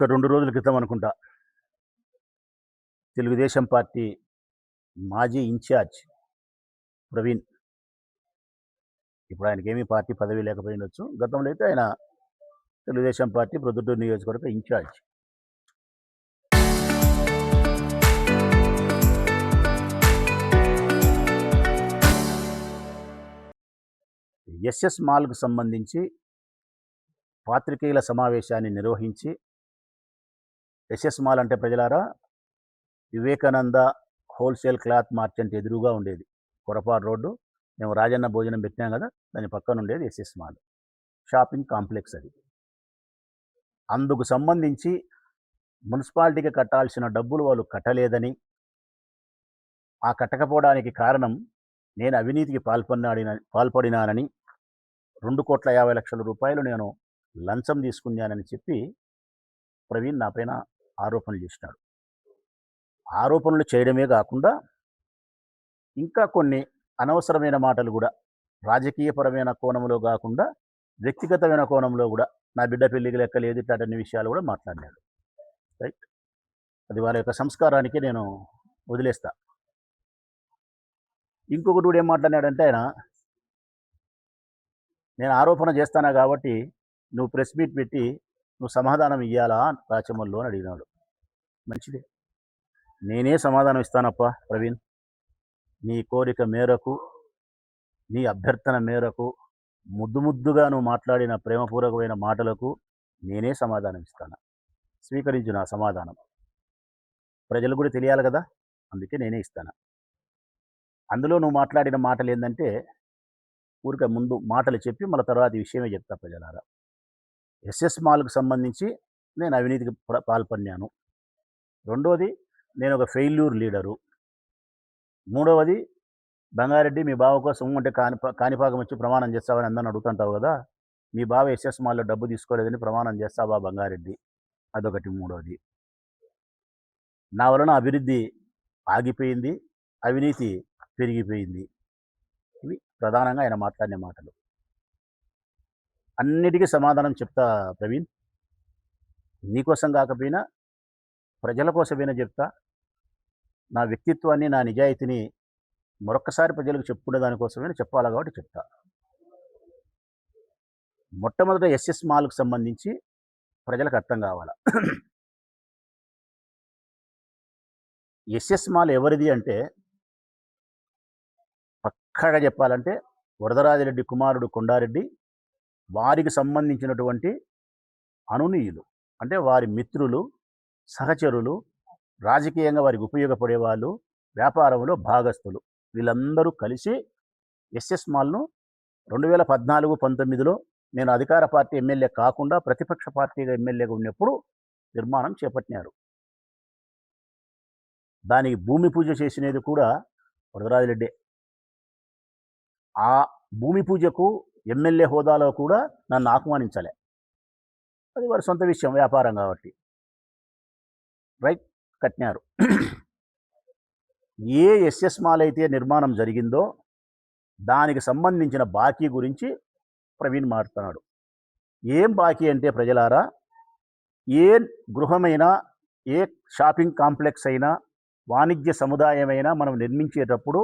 ఒక 2 రోజుల క్రితం అనుకుంటా తెలుగుదేశం పార్టీ మాజీ ఇన్ఛార్జ్ ప్రవీణ్, ఇప్పుడు ఆయనకేమీ పార్టీ పదవి లేకపోయిండొచ్చు. గతంలో అయితే ఆయన తెలుగుదేశం పార్టీ ప్రొద్దుటూరు నియోజకవర్గ ఇన్ఛార్జ్. ఎస్ఎస్ మాల్కు సంబంధించి పాత్రికేయుల సమావేశాన్ని నిర్వహించి, ఎస్ఎస్ మాల్ అంటే ప్రజలారా వివేకానంద హోల్సేల్ క్లాత్ మార్చెంట్ ఎదురుగా ఉండేది కొరపాడు రోడ్డు. మేము రాజన్న భోజనం పెట్టినాం కదా, దాని పక్కన ఉండేది ఎస్ఎస్ మాల్ షాపింగ్ కాంప్లెక్స్. అది అందుకు సంబంధించి మున్సిపాలిటీకి కట్టాల్సిన డబ్బులు వాళ్ళు కట్టలేదని, ఆ కట్టకపోవడానికి కారణం నేను అవినీతికి పాల్పడినానని 2,50,00,000 రూపాయలు నేను లంచం తీసుకున్నానని చెప్పి ప్రవీణ్ నాపైన ఆరోపణలు చేసినాడు. ఆరోపణలు చేయడమే కాకుండా ఇంకా కొన్ని అనవసరమైన మాటలు కూడా, రాజకీయపరమైన కోణంలో కాకుండా వ్యక్తిగతమైన కోణంలో కూడా, నా బిడ్డ పెళ్లికి లెక్కలేదు, ఇట్లాంటి విషయాలు కూడా మాట్లాడినాడు. రైట్, అది వాళ్ళ యొక్క సంస్కారానికి నేను వదిలేస్తా. ఇంకొకటి కూడా ఏం మాట్లాడినాడంటే, ఆయన నేను ఆరోపణ చేస్తానా కాబట్టి నువ్వు ప్రెస్ మీట్ పెట్టి నువ్వు సమాధానం ఇవ్వాలా రాచమల్లు అని అడిగినాడు. మంచిదే, నేనే సమాధానం ఇస్తానప్ప ప్రవీణ్. నీ కోరిక మేరకు, నీ అభ్యర్థన మేరకు, ముద్దుగా నువ్వు మాట్లాడిన ప్రేమపూర్వకమైన మాటలకు నేనే సమాధానం ఇస్తాను. స్వీకరించు నా సమాధానం. ప్రజలు కూడా తెలియాలి కదా, అందుకే నేనే ఇస్తాను. అందులో నువ్వు మాట్లాడిన మాటలు ఏంటంటే, ఊరికే ముందు మాటలు చెప్పి మళ్ళీ తర్వాత ఈ విషయమే చెప్తా ప్రజలారా. ఎస్ఎస్ మాల్కు సంబంధించి నేను అవినీతికి పాల్పడినాను. రెండోది, నేను ఒక ఫెయిల్యూర్ లీడరు. మూడవది, బంగారెడ్డి మీ బావ కోసం అంటే కాణిపాకం వచ్చి ప్రమాణం చేస్తావని అందరిని అడుగుతుంటావు కదా, మీ బావ ఎస్ఎస్ మాల్లో డబ్బు తీసుకోలేదని ప్రమాణం చేస్తావా బంగారెడ్డి? అదొకటి. మూడవది, నా వలన అభివృద్ధి ఆగిపోయింది, అవినీతి పెరిగిపోయింది. ఇవి ప్రధానంగా ఆయన మాట్లాడిన మాటలు. అన్నిటికీ సమాధానం చెప్తా ప్రవీణ్. నీకోసం కాకపోయినా ప్రజల కోసమైనా చెప్తా. నా వ్యక్తిత్వాన్ని, నా నిజాయితీని మరొక్కసారి ప్రజలకు చెప్పుకునే దానికోసమైనా చెప్పాలి కాబట్టి చెప్తా. మొట్టమొదట ఎస్ఎస్ మాల్కు సంబంధించి ప్రజలకు అర్థం కావాలా. ఎస్ఎస్ మాల్ ఎవరిది అంటే, పక్కాగా చెప్పాలంటే వరదరాజిరెడ్డి కుమారుడు కొండారెడ్డి, వారికి సంబంధించినటువంటి అనునీయులు, అంటే వారి మిత్రులు, సహచరులు, రాజకీయంగా వారికి ఉపయోగపడేవాళ్ళు, వ్యాపారంలో భాగస్తులు, వీళ్ళందరూ కలిసి ఎస్ఎస్ మాల్ను 2014-19లో నేను అధికార పార్టీ ఎమ్మెల్యే కాకుండా ప్రతిపక్ష పార్టీగా ఎమ్మెల్యేగా ఉన్నప్పుడు నిర్మాణం చేపట్టినారు. దానికి భూమి పూజ చేసినది కూడా వరదరాజిరెడ్డే. ఆ భూమి పూజకు ఎమ్మెల్యే హోదాలో కూడా నన్ను ఆహ్వానించలే. అది వారి సొంత విషయం, వ్యాపారం కాబట్టి. రైట్, కట్టినారు. ఏ ఎస్ఎస్ మాల్ అయితే నిర్మాణం జరిగిందో దానికి సంబంధించిన బాకీ గురించి ప్రవీణ్ మాట్లాడుతున్నాడు. ఏం బాకీ అంటే ప్రజలారా, ఏ గృహమైనా, ఏ షాపింగ్ కాంప్లెక్స్ అయినా, వాణిజ్య సముదాయమైనా మనం నిర్మించేటప్పుడు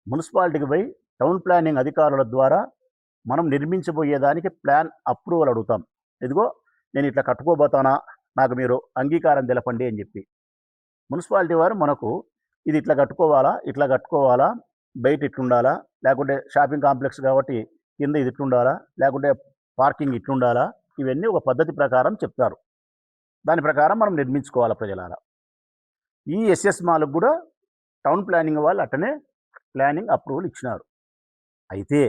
మున్సిపాలిటీకి పోయి టౌన్ ప్లానింగ్ అధికారుల ద్వారా మనం నిర్మించబోయేదానికి ప్లాన్ అప్రూవల్ అడుగుతాం. ఇదిగో నేను ఇట్లా కట్టుకోబోతానా, నాకు మీరు అంగీకారం తెలపండి అని చెప్పి మున్సిపాలిటీ వారు మనకు ఇది ఇట్లా కట్టుకోవాలా, బయట ఇట్లుండాలా, లేకుంటే షాపింగ్ కాంప్లెక్స్ కాబట్టి కింద ఇది ఇట్లుండాలా, లేకుంటే పార్కింగ్ ఇట్లుండాలా, ఇవన్నీ ఒక పద్ధతి ప్రకారం చెప్తారు. దాని ప్రకారం మనం నిర్మించుకోవాలి ప్రజలారా. ఈ ఎస్ఎస్ మాల్కు కూడా టౌన్ ప్లానింగ్ వాళ్ళు అట్టనే ప్లానింగ్ అప్రూవల్ ఇచ్చినారు. అయితే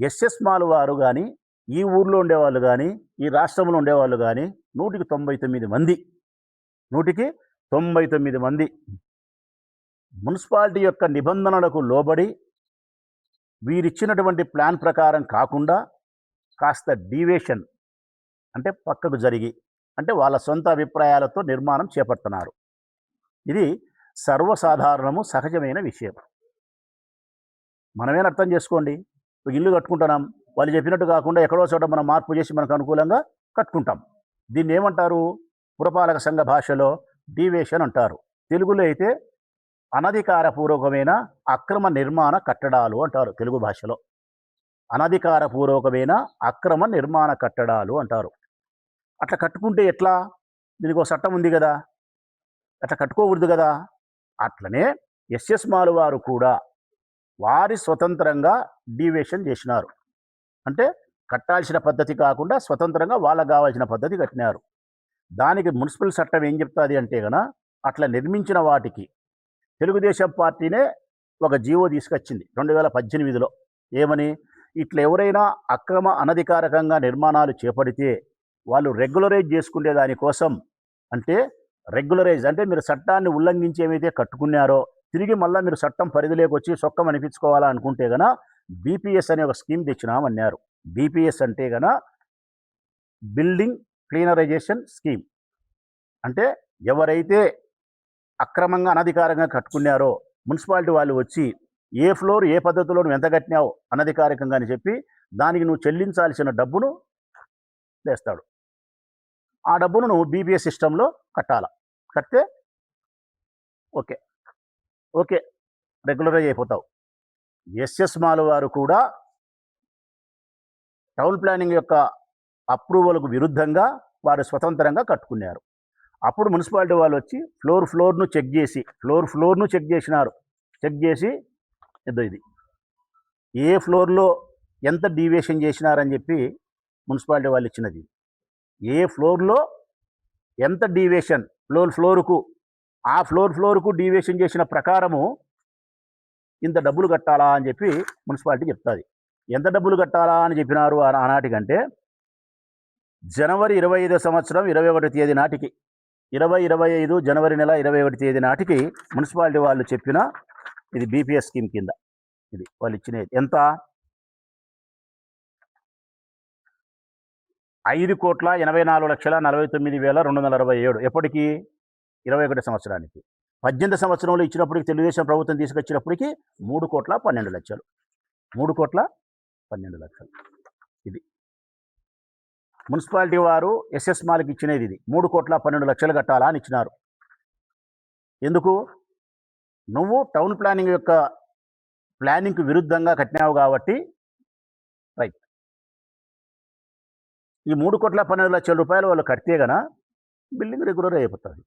ఎస్ఎస్ మాల్ వారు కానీ, ఈ ఊర్లో ఉండేవాళ్ళు కానీ, ఈ రాష్ట్రంలో ఉండేవాళ్ళు కానీ 199 మంది మున్సిపాలిటీ యొక్క నిబంధనలకు లోబడి వీరిచ్చినటువంటి ప్లాన్ ప్రకారం కాకుండా కాస్త డీవియేషన్ అంటే పక్కకు జరిగి, అంటే వాళ్ళ సొంత అభిప్రాయాలతో నిర్మాణం చేపడుతున్నారు. ఇది సర్వసాధారణము, సహజమైన విషయం. మనమేం అర్థం చేసుకోండి, ఒక ఇల్లు కట్టుకుంటున్నాం, వాళ్ళు చెప్పినట్టు కాకుండా ఎక్కడో చోట మనం మార్పు చేసి మనకు అనుకూలంగా కట్టుకుంటాం. దీన్ని ఏమంటారు? పురపాలక సంఘ భాషలో డీవియేషన్ అంటారు. తెలుగులో అయితే అనధికారపూర్వకమైన అక్రమ నిర్మాణ కట్టడాలు అంటారు. తెలుగు భాషలో అనధికారపూర్వకమైన అక్రమ నిర్మాణ కట్టడాలు అంటారు. అట్లా కట్టుకుంటే ఎట్లా? దీనికి ఒక చట్టం ఉంది కదా, అట్లా కట్టుకోకూడదు కదా. అట్లనే ఎస్ఎస్ మాల్ వారు కూడా వారి స్వతంత్రంగా డీవియేషన్ చేసినారు. అంటే కట్టాల్సిన పద్ధతి కాకుండా స్వతంత్రంగా వాళ్ళకు కావాల్సిన పద్ధతి కట్టినారు. దానికి మున్సిపల్ చట్టం ఏం చెప్తుంది అంటే గన అట్లా నిర్మించిన వాటికి తెలుగుదేశం పార్టీనే ఒక జీవో తీసుకొచ్చింది 2018లో. ఏమని? ఇట్లా ఎవరైనా అక్రమ అనధికారికంగా నిర్మాణాలు చేపడితే వాళ్ళు రెగ్యులరైజ్ చేసుకునే దానికోసం, అంటే రెగ్యులరైజ్ అంటే మీరు చట్టాన్ని ఉల్లంఘించి ఏమైతే కట్టుకున్నారో తిరిగి మళ్ళీ మీరు చట్టం పరిధిలోకి వచ్చి సొక్కం అనిపించుకోవాలా అనుకుంటే గన బీపీఎస్ అనే ఒక స్కీమ్ తెచ్చినామన్నారు. బీపీఎస్ అంటే గన బిల్డింగ్ క్లీనరైజేషన్ స్కీమ్. అంటే ఎవరైతే అక్రమంగా అనధికారంగా కట్టుకున్నారో మున్సిపాలిటీ వాళ్ళు వచ్చి ఏ ఫ్లోర్ ఏ పద్ధతిలో నువ్వు ఎంత కట్టినావు అనధికారికంగా అని చెప్పి దానికి నువ్వు చెల్లించాల్సిన డబ్బును వేస్తాడు. ఆ డబ్బును నువ్వు బీపీఎస్ సిస్టంలో కట్టాలా. కడితే ఓకే ఓకే రెగ్యులరైజ్ అయిపోతావు. ఎస్ఎస్ మాల్ వారు కూడా టౌన్ ప్లానింగ్ యొక్క అప్రూవల్కు విరుద్ధంగా వారు స్వతంత్రంగా కట్టుకున్నారు. అప్పుడు మున్సిపాలిటీ వాళ్ళు వచ్చి ఫ్లోర్ను చెక్ చేసి ఫ్లోర్ను చెక్ చేసినారు. చెక్ చేసి ఇది ఏ ఫ్లోర్లో ఎంత డీవియేషన్ చేసినారని చెప్పి మున్సిపాలిటీ వాళ్ళు ఇచ్చినది. ఏ ఫ్లోర్లో ఎంత డీవియేషన్ ఫ్లోరుకు ఆ ఫ్లోరుకు డీవియేషన్ చేసిన ప్రకారము ఇంత డబ్బులు కట్టాలా అని చెప్పి మున్సిపాలిటీ చెప్తుంది. ఎంత డబ్బులు కట్టాలా అని చెప్పినారు ఆనాటికంటే జనవరి 25 సంవత్సరం 21 తేదీ నాటికి 2025 జనవరి నెల 21 తేదీ నాటికి మున్సిపాలిటీ వాళ్ళు చెప్పిన ఇది బీపీఎస్ స్కీమ్ కింద ఇది వాళ్ళు ఇచ్చినది ఎంత? 5,84,49,267. ఎప్పటికి? 21 సంవత్సరానికి. 18 సంవత్సరంలో ఇచ్చినప్పటికి తెలుగుదేశం ప్రభుత్వం తీసుకొచ్చినప్పటికి 3,12,00,000. 3,12,00,000 ఇది మున్సిపాలిటీ వారు ఎస్ఎస్ మాల్కి ఇచ్చినది. ఇది 3,12,00,000 కట్టాలా అని ఇచ్చినారు. ఎందుకు? నువ్వు టౌన్ ప్లానింగ్ యొక్క ప్లానింగ్కు విరుద్ధంగా కట్టినావు కాబట్టి రైట్. ఈ 3,12,00,000 రూపాయలు వాళ్ళు కడితే గన బిల్డింగ్ రెగ్యులర్ అయిపోతుంది.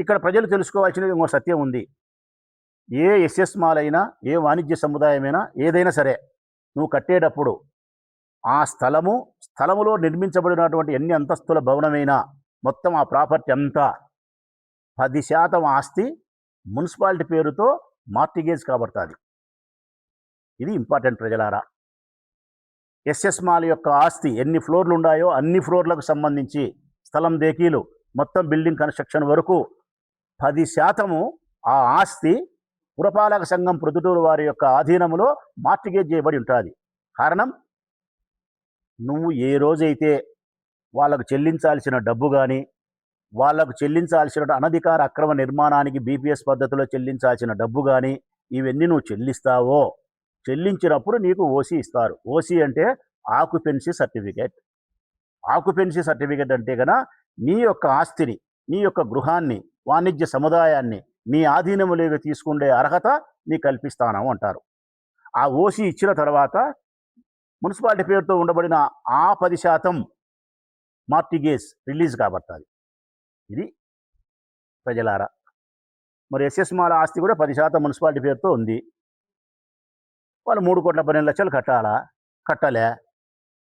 ఇక్కడ ప్రజలు తెలుసుకోవాల్సినది ఇంకో సత్యం ఉంది. ఏ ఎస్ఎస్ మాల్ అయినా ఏ వాణిజ్య సముదాయమైనా ఏదైనా సరే నువ్వు కట్టేటప్పుడు ఆ స్థలములో నిర్మించబడినటువంటి ఎన్ని అంతస్తుల భవనమైనా మొత్తం ఆ ప్రాపర్టీ అంతా 10% ఆస్తి మున్సిపాలిటీ పేరుతో మార్టిగేజ్ కాబడుతుంది. ఇది ఇంపార్టెంట్ ప్రజలారా. ఎస్ఎస్ మాల్ యొక్క ఆస్తి ఎన్ని ఫ్లోర్లు ఉన్నాయో అన్ని ఫ్లోర్లకు సంబంధించి స్థలం దేకీలు మొత్తం బిల్డింగ్ కన్స్ట్రక్షన్ వరకు 10% ఆ ఆస్తి పురపాలక సంఘం ప్రొద్దుటూరు వారి యొక్క ఆధీనంలో మార్టిగేజ్ చేయబడి ఉంటుంది. కారణం, నువ్వు ఏ రోజైతే వాళ్ళకు చెల్లించాల్సిన డబ్బు కానీ వాళ్ళకు చెల్లించాల్సిన అనధికార అక్రమ నిర్మాణానికి బీపీఎస్ పద్ధతిలో చెల్లించాల్సిన డబ్బు కానీ ఇవన్నీ నువ్వు చెల్లిస్తావో చెల్లించినప్పుడు నీకు ఓసీ ఇస్తారు. ఓసీ అంటే ఆక్యుపెన్సీ సర్టిఫికేట్. ఆక్యుపెన్సీ సర్టిఫికేట్ అంటే కనుక నీ యొక్క ఆస్తిని నీ యొక్క గృహాన్ని వాణిజ్య సముదాయాన్ని నీ ఆధీనంలోకి తీసుకునే అర్హత నీ కల్పిస్తాను అంటారు. ఆ ఓసీ ఇచ్చిన తర్వాత మున్సిపాలిటీ పేరుతో ఉండబడిన ఆ 10% మార్టిగేజ్ రిలీజ్ కాబడుతుంది. ఇది ప్రజలారా. మరి ఎస్ఎస్ మాల్ ఆస్తి కూడా 10% మున్సిపాలిటీ పేరుతో ఉంది. వాళ్ళు 3,12,00,000 కట్టాలా? కట్టలే.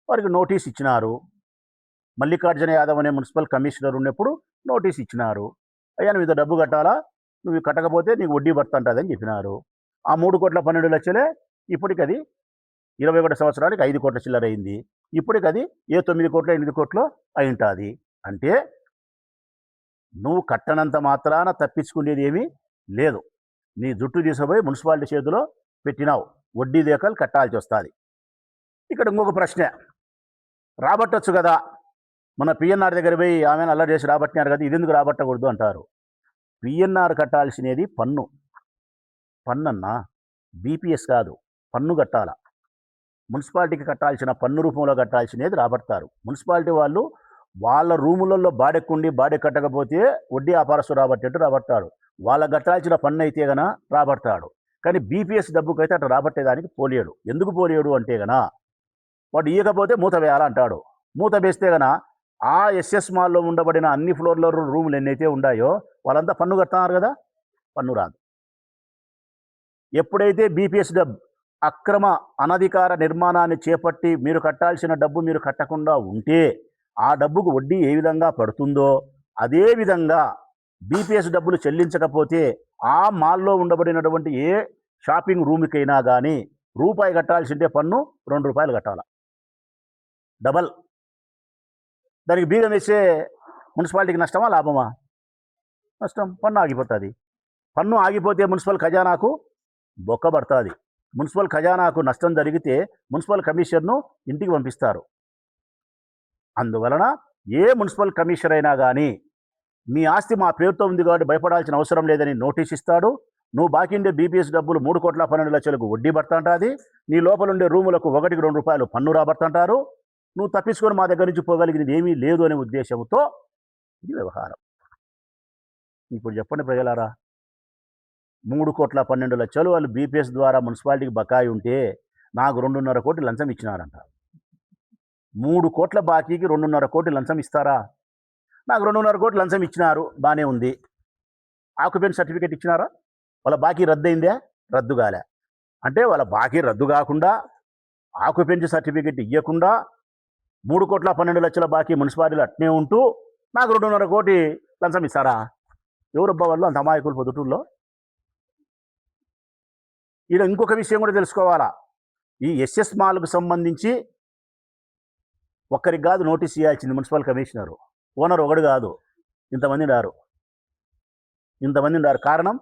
వారికి నోటీస్ ఇచ్చినారు. మల్లికార్జున యాదవ్ అనే మున్సిపల్ కమిషనర్ ఉన్నప్పుడు నోటీస్ ఇచ్చినారు. అయ్యా నువ్వు ఇంత డబ్బు కట్టాలా, నువ్వు కట్టకపోతే నీకు వడ్డీ పడుతుంటుందని చెప్పినారు. ఆ 3,12,00,000 ఇప్పటికి అది 21 సంవత్సరానికి 5 కోట్ల చిల్లర అయింది. ఇప్పటికి అది 9 కోట్ల 8 కోట్లు అయి ఉంటుంది. అంటే నువ్వు కట్టనంత మాత్రాన తప్పించుకునేది ఏమీ లేదు. నీ జుట్టు తీసుకుపోయి మున్సిపాలిటీ చేతిలో పెట్టినావు, వడ్డీ దేకలు కట్టాల్సి వస్తుంది. ఇక్కడ ఇంకొక ప్రశ్న, రాబట్టచ్చు కదా, మన పిఎన్ఆర్ దగ్గర పోయి ఆమెను అల్లరి చేసి రాబట్టినారు కదా, ఇది ఎందుకు రాబట్టకూడదు అంటారు. పిఎన్ఆర్ కట్టాల్సినది పన్ను. పన్నన్నా బీపీఎస్ కాదు, పన్ను కట్టాల. మున్సిపాలిటీకి కట్టాల్సిన పన్ను రూపంలో కట్టాల్సినది రాబడతారు. మున్సిపాలిటీ వాళ్ళు వాళ్ళ రూములలో బాడెక్కుండి బాడె కట్టకపోతే వడ్డీ వ్యాపారస్తు రాబట్టేట్టు రాబట్టాడు. వాళ్ళ కట్టాల్సిన పన్ను అయితే గన రాబడతాడు. కానీ బీపీఎస్ డబ్బుకైతే అట్లా రాబట్టేదానికి పోలేడు. ఎందుకు పోలేడు అంటే గన వాడు ఇయ్యకపోతే మూత వేయాలా అంటాడు. మూత వేస్తే గన ఆ ఎస్ఎస్ మాల్లో ఉండబడిన అన్ని ఫ్లోర్ల రూములు ఎన్నైతే ఉన్నాయో వాళ్ళంతా పన్ను కడుతున్నారు కదా, పన్ను రాదు. ఎప్పుడైతే బీపీఎస్ డబ్బు అక్రమ అనధికార నిర్మాణాన్ని చేపట్టి మీరు కట్టాల్సిన డబ్బు మీరు కట్టకుండా ఉంటే ఆ డబ్బుకు వడ్డీ ఏ విధంగా పడుతుందో అదే విధంగా బీపీఎస్ డబ్బులు చెల్లించకపోతే ఆ మాల్లో ఉండబడినటువంటి ఏ షాపింగ్ రూమ్కైనా కానీ రూపాయి కట్టాల్సిందే పన్ను ₹2 కట్టాలి, డబల్. దానికి బీగం వేసే మున్సిపాలిటీకి నష్టమా లాభమా? నష్టం. పన్ను ఆగిపోతుంది. పన్ను ఆగిపోతే మున్సిపల్ ఖజానాకు బొక్కబడుతుంది. మున్సిపల్ ఖజానాకు నష్టం జరిగితే మున్సిపల్ కమిషనర్ను ఇంటికి పంపిస్తారు. అందువలన ఏ మున్సిపల్ కమిషనర్ అయినా కానీ మీ ఆస్తి మా పేరుతో ఉంది కాబట్టి భయపడాల్సిన అవసరం లేదని నోటీస్ ఇస్తాడు. నువ్వు బాకీ ఉండే బీపీఎస్ డబ్బులు 3,12,00,000 వడ్డీ పడుతుంటుంది. నీ లోపల ఉండే రూములకు ఒకటికి ₹2 పన్ను రాబడుతుంటారు. నువ్వు తప్పించుకొని మా దగ్గర నుంచి పోగలిగినది ఏమీ లేదు అనే ఉద్దేశంతో ఇది వ్యవహారం. ఇప్పుడు చెప్పండి ప్రజలారా, 3,12,00,000 వాళ్ళు బీపీఎస్ ద్వారా మున్సిపాలిటీకి బకాయి ఉంటే నాకు 2.5 కోట్లు లంచం ఇచ్చినారంట. 3 కోట్ల బాకీకి 2.5 కోట్లు లంచం ఇస్తారా? నాకు 2.5 కోట్లు లంచం ఇచ్చినారు, బాగానే ఉంది. ఆక్యుపెన్సీ సర్టిఫికేట్ ఇచ్చినారా? వాళ్ళ బాకీ రద్దయిందే? రద్దు కాలే. అంటే వాళ్ళ బాకీ రద్దు కాకుండా ఆక్యుపెన్సీ సర్టిఫికేట్ ఇవ్వకుండా 3,12,00,000 బాకీ మున్సిపాలిటీలు అట్నే ఉంటూ నాకు 2.5 కోటి లంచం ఇస్తారా? ఎవరబ్బా వాళ్ళు అంత అమాయకులు పొద్దుటూరులో? ఈడ ఇంకొక విషయం కూడా తెలుసుకోవాలా. ఈ ఎస్ఎస్ మాల్కు సంబంధించి ఒక్కరికి కాదు నోటీస్ ఇవ్వాల్సింది మున్సిపల్ కమిషనరు. ఓనర్ ఒకడు కాదు, ఇంతమంది ఉండారు. కారణం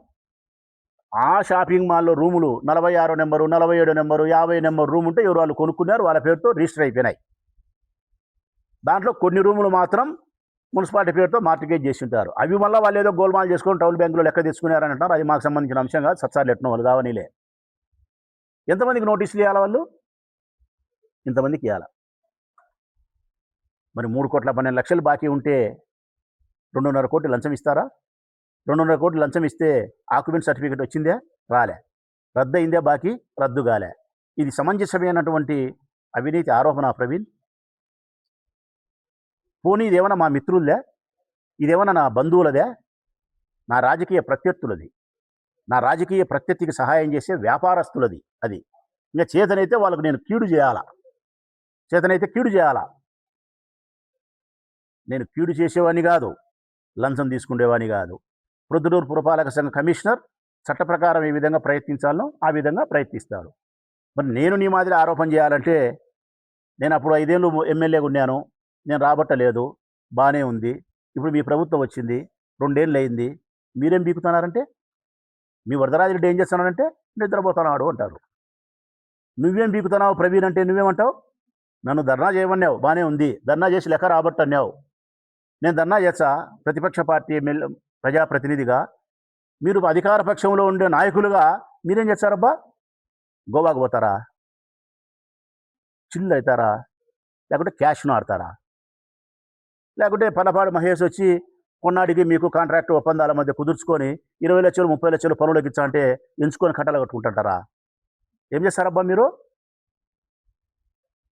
ఆ షాపింగ్ మాల్లో రూములు 46 నెంబరు, 47 నెంబరు, 50 నెంబరు రూమ్ ఉంటే ఎవరు వాళ్ళు కొనుక్కున్నారు, వాళ్ళ పేరుతో రిజిస్టర్ అయిపోయినాయి. దాంట్లో కొన్ని రూములు మాత్రం మున్సిపాలిటీ పేరుతో మార్టిగేజ్ చేసి ఉంటారు. అవి వల్ల వాళ్ళు ఏదో గోల్మాల్ చేసుకొని టౌన్ బ్యాంకులో లెక్క తీసుకున్నారని అంటారు. అది మాకు సంబంధించిన అంశం కాదు. సత్సార్లు ఎట్నో వాళ్ళు కావనిలే. ఎంతమందికి నోటీసులు ఇవ్వాలి వాళ్ళు? ఇంతమందికి ఇవ్వాలి. మరి 3,12,00,000 బాకీ ఉంటే 2.5 కోట్లు లంచం ఇస్తారా? 2.5 కోట్లు లంచం ఇస్తే ఆక్యుపెన్సీ సర్టిఫికేట్ వచ్చిందే? రాలే. రద్దు అయిందే బాకీ? రద్దు కాలే. ఇది సమంజసమైనటువంటి అవినీతి ఆరోపణ ప్రవీణ్. పోనీ ఇదేమన్నా మా మిత్రులదే? ఇదేమన్నా నా బంధువులదే? నా రాజకీయ ప్రత్యర్థులది. నా రాజకీయ ప్రత్యర్థికి సహాయం చేసే వ్యాపారస్తులది. అది ఇంకా చేతనైతే వాళ్ళకు నేను కీడు చేయాలా? నేను కీడు చేసేవాడిని కాదు, లంచం తీసుకునేవాడిని కాదు. ప్రొద్దుటూరు పురపాలక సంఘ కమిషనర్ చట్ట ప్రకారం ఏ విధంగా ప్రయత్నించాలో ఆ విధంగా ప్రయత్నిస్తాడు. మరి నేను నీ మాదిరి ఆరోపణ చేయాలంటే, నేను అప్పుడు 5 ఏళ్ళు ఎమ్మెల్యేగా ఉన్నాను, నేను రాబట్టలేదు, బాగానే ఉంది. ఇప్పుడు మీ ప్రభుత్వం వచ్చింది, 2 ఏళ్ళు అయింది, మీరేం బీకుతున్నారంటే, మీ వరదరాజరెడ్డి ఏం చేస్తున్నాడంటే నిద్రపోతున్నాడు అంటారు. నువ్వేం బీకుతున్నావు ప్రవీణ్ అంటే నువ్వేమంటావు? నన్ను ధర్నా చేయమన్నావు, బాగానే ఉంది, ధర్నా చేసి లెక్క రాబట్టన్నావు. నేను ధర్నా చేస్తా ప్రతిపక్ష పార్టీ ఎమ్మెల్యే ప్రజాప్రతినిధిగా. మీరు అధికార పక్షంలో ఉండే నాయకులుగా మీరేం చేస్తారబ్బా? గోవాకు పోతారా? చిల్లు అవుతారా? లేకుంటే క్యాష్ను ఆడతారా? లేకుంటే పనపాడు మహేష్ వచ్చి కొన్నాడికి మీకు కాంట్రాక్ట్ ఒప్పందాల మధ్య కుదుర్చుకొని 20 లక్షలు 30 లక్షలు పనులకు ఇచ్చా అంటే ఎంచుకొని కట్టలు కట్టుకుంటుంటారా? ఏం చేస్తారబ్బా మీరు?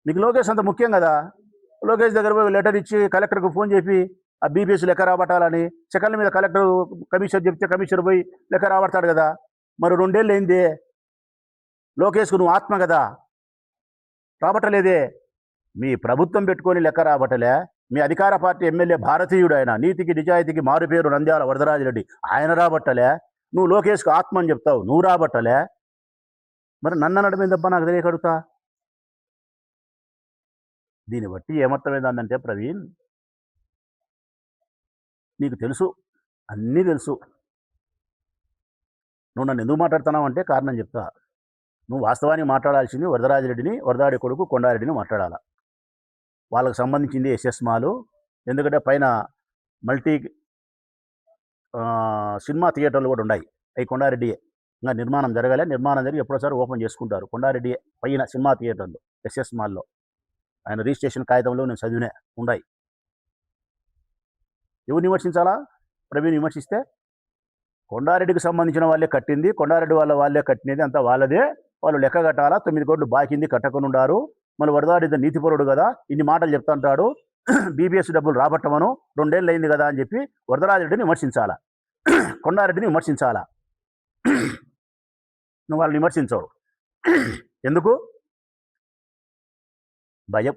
మీకు లోకేష్ అంత ముఖ్యం కదా. లోకేష్ దగ్గర పోయి లెటర్ ఇచ్చి కలెక్టర్కి ఫోన్ చేసి ఆ బీపీఎస్ లెక్క రాబట్టాలని సెకండ్ల మీద కలెక్టర్ కమిషనర్ చెప్తే కమిషనర్ పోయి లెక్క రాబడతాడు కదా. మరి 2 ఏళ్ళు అయింది, లోకేష్కు నువ్వు ఆత్మ కదా, రాబట్టలేదే. మీ ప్రభుత్వం పెట్టుకొని లెక్క రాబట్టలే. మీ అధికార పార్టీ ఎమ్మెల్యే భారతీయుడు, ఆయన నీతికి నిజాయితీకి మారుపేరు నంద్యాల వరదరాజిరెడ్డి, ఆయన రాబట్టలే. నువ్వు లోకేష్కు ఆత్మ అని చెప్తావు, నువ్వు రాబట్టలే. మరి నన్ను అనడమేందబ్బా నాకు తెలియకడుగుతా. దీన్ని బట్టి ఏమర్థమైందంటే ప్రవీణ్, నీకు తెలుసు, అన్నీ తెలుసు. నువ్వు నన్ను ఎందుకు మాట్లాడుతున్నావు అంటే కారణం చెప్తా. నువ్వు వాస్తవానికి మాట్లాడాల్సింది వరదరాజిరెడ్డిని, వరదాడి కొడుకు కొండారెడ్డిని మాట్లాడాలా. వాళ్ళకు సంబంధించింది ఎస్ఎస్ మాలు. ఎందుకంటే పైన మల్టీ సినిమా థియేటర్లు కూడా ఉన్నాయి, అవి కొండారెడ్డియే. ఇంకా నిర్మాణం జరగాలి, నిర్మాణం జరిగి ఎప్పుడోసారి ఓపెన్ చేసుకుంటారు. కొండారెడ్డియే పైన సినిమా థియేటర్లు ఎస్ఎస్ మాల్లో. ఆయన రిజిస్ట్రేషన్ కాగితంలో నేను చదివినే ఉన్నాయి. ఎవరిని విమర్శించాలా? ప్రవీణ్ విమర్శిస్తే కొండారెడ్డికి సంబంధించిన వాళ్ళే కట్టింది, కొండారెడ్డి వాళ్ళే కట్టినది అంతా వాళ్ళదే, వాళ్ళు లెక్క కట్టాలా, 9 కోట్లు బాకింది కట్టకుండా ఉండారు, మళ్ళీ వరదాడి నీతిపరుడు కదా, ఇన్ని మాటలు చెప్తుంటాడు, బీబీఎస్ డబ్బులు రాబట్టమను 2 ఏళ్ళు అయింది కదా అని చెప్పి వరదరాజరెడ్డిని విమర్శించాలా, కొండారెడ్డిని విమర్శించాలా? నువ్వు వాళ్ళని విమర్శించవు. ఎందుకు? భయం.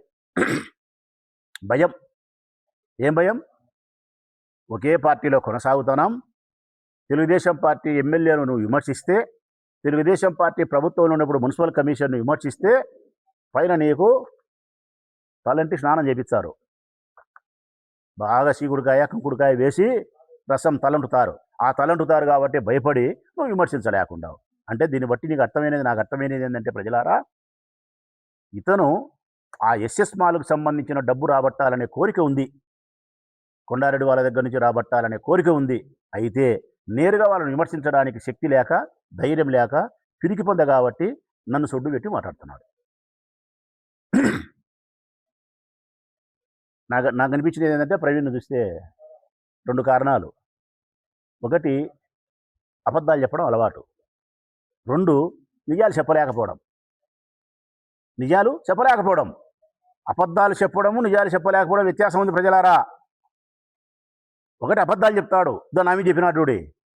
భయం. ఏం భయం? ఒకే పార్టీలో కొనసాగుతున్నాం, తెలుగుదేశం పార్టీ ఎమ్మెల్యేను నువ్వు విమర్శిస్తే, తెలుగుదేశం పార్టీ ప్రభుత్వంలో ఉన్నప్పుడు మున్సిపల్ కమిషన్ను విమర్శిస్తే పైన నీకు తలంటి స్నానం చేపిస్తారు, బాగా సీకుడికాయ కుంకుడుకాయ వేసి రసం తలంటుతారు. ఆ తలంటుతారు కాబట్టి భయపడి నువ్వు విమర్శించలేకుండా. అంటే దీన్ని బట్టి నీకు అర్థమైనది, నాకు అర్థమైనది ఏంటంటే ప్రజలారా, ఇతను ఆ ఎస్ఎస్ మాల్కు సంబంధించిన డబ్బు రాబట్టాలనే కోరిక ఉంది, కొండారెడ్డి వాళ్ళ దగ్గర నుంచి రాబట్టాలనే కోరిక ఉంది. అయితే నేరుగా వాళ్ళని విమర్శించడానికి శక్తి లేక, ధైర్యం లేక, పిరికి పొంద కాబట్టి నన్ను సొడ్డు పెట్టి మాట్లాడుతున్నాడు. నాకు అనిపించింది ఏంటంటే ప్రవీణ్ని చూస్తే 2 కారణాలు. ఒకటి, అబద్ధాలు చెప్పడం అలవాటు. 2, నిజాలు చెప్పలేకపోవడం. అబద్ధాలు చెప్పడము, నిజాలు చెప్పలేకపోవడం వ్యత్యాసం ఉంది ప్రజలారా. ఒకటి అబద్ధాలు చెప్తాడు, దాన్ని ఆమె చెప్పినాడు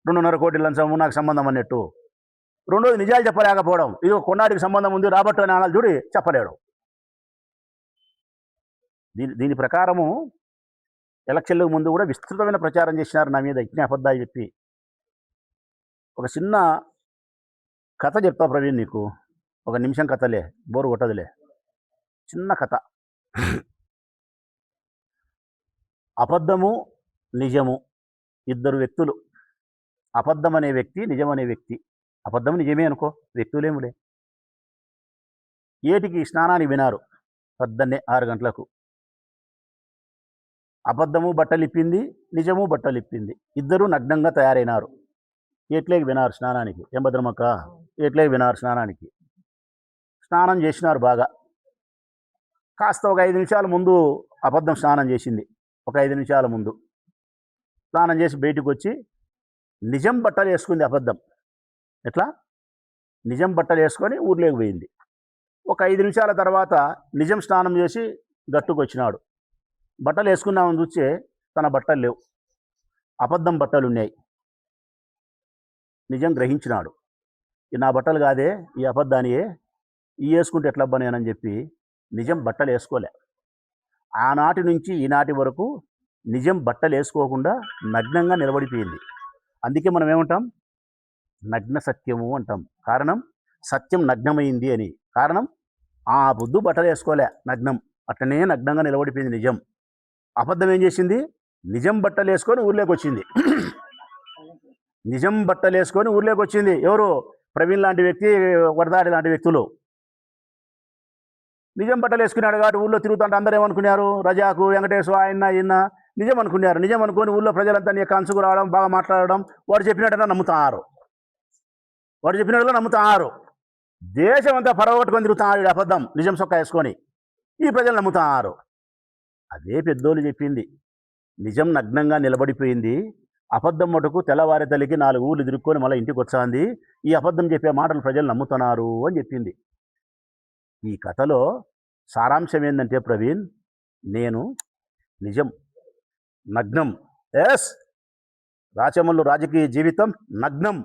2.5 కోట్ల లంచము నాకు సంబంధం అన్నట్టు. 2వది నిజాలు చెప్పలేకపోవడం, ఇది కొండాడికి సంబంధం ఉంది రాబట్టు అని అనాలి చూడి చెప్పలేడు. దీని ప్రకారము ఎలక్షన్లకు ముందు కూడా విస్తృతమైన ప్రచారం చేసినారు నా మీద ఇట్నే అబద్ధాలు చెప్పి. ఒక చిన్న కథ చెప్తా ప్రవీణ్ నీకు, 1 నిమిషం కథలే, బోరు కొట్టదులే, చిన్న కథ. అబద్ధము నిజము, 2 వ్యక్తులు. అబద్ధం అనే వ్యక్తి, నిజం అనే వ్యక్తి. అబద్ధం నిజమే అనుకో, వ్యక్తులేములే. ఏటికి స్నానానికి వినారు పొద్దున్నే 6 గంటలకు. అబద్ధము బట్టలిప్పింది, నిజము బట్టలిప్పింది, 2 నగ్నంగా తయారైనారు. ఏట్లేకి వినారు స్నానానికి, ఏం భద్రమక్క, ఏట్లేకి వినారు స్నానానికి. స్నానం చేసినారు బాగా. కాస్త ఒక 5 నిమిషాల ముందు అబద్ధం స్నానం చేసింది. ఒక 5 నిమిషాల ముందు స్నానం చేసి బయటకు వచ్చి నిజం బట్టలు వేసుకుంది అబద్ధం. ఎట్లా? నిజం బట్టలు వేసుకొని ఊర్లోకి పోయింది. ఒక 5 నిమిషాల తర్వాత నిజం స్నానం చేసి గట్టుకు వచ్చినాడు. బట్టలు వేసుకున్నామని చూస్తే తన బట్టలు లేవు, అబద్ధం బట్టలు ఉన్నాయి. నిజం గ్రహించినాడు, ఈ నా బట్టలు కాదే, ఈ అబద్ధానియే, ఈ వేసుకుంటే ఎట్లా అబ్బనేనని చెప్పి నిజం బట్టలు వేసుకోలే. ఆనాటి నుంచి ఈనాటి వరకు నిజం బట్టలు వేసుకోకుండా నగ్నంగా నిలబడిపోయింది. అందుకే మనం ఏమంటాం? నగ్న సత్యము అంటాం. కారణం సత్యం నగ్నమైంది అని. కారణం ఆ బుద్ధు బట్టలు వేసుకోలే, నగ్నం, అట్లనే నగ్నంగా నిలబడిపోయింది నిజం. అబద్ధం ఏం చేసింది? నిజం బట్టలు వేసుకొని ఊర్లోకి వచ్చింది. నిజం బట్టలు వేసుకొని ఊర్లోకి వచ్చింది. ఎవరు? ప్రవీణ్ లాంటి వ్యక్తి, వరదాడి లాంటి వ్యక్తులు. నిజం బట్టలు వేసుకున్నాడు కాబట్టి ఊళ్ళో తిరుగుతుంటే అందరూ ఏమనుకున్నారు? రజాకు, వెంకటేశ్వర, ఆయన ఈయన నిజం అనుకున్నారు. నిజం అనుకొని ఊళ్ళో ప్రజలంతా నీ కన్సుకు రావడం, బాగా మాట్లాడడం, వాడు చెప్పినట్టుగా నమ్ముతారు. దేశం అంతా పరగొట్టుకొని తిరుగుతాడు అబద్ధం నిజం సొక్క వేసుకొని. ఈ ప్రజలు నమ్ముతారు. అదే పెద్దోళ్ళు చెప్పింది. నిజం నగ్నంగా నిలబడిపోయింది, అబద్ధం మటుకు తెల్లవారి తల్లికి 4 ఊళ్ళు తిరుక్కొని మళ్ళీ ఇంటికి వచ్చాంది. ఈ అబద్ధం చెప్పే మాటలు ప్రజలు నమ్ముతున్నారు అని చెప్పింది. ఈ కథలో సారాంశం ఏంటంటే ప్రవీణ్, నేను నిజం, నగ్నం, ఎస్, రాచమల్లు రాజకీయ జీవితం నగ్నం.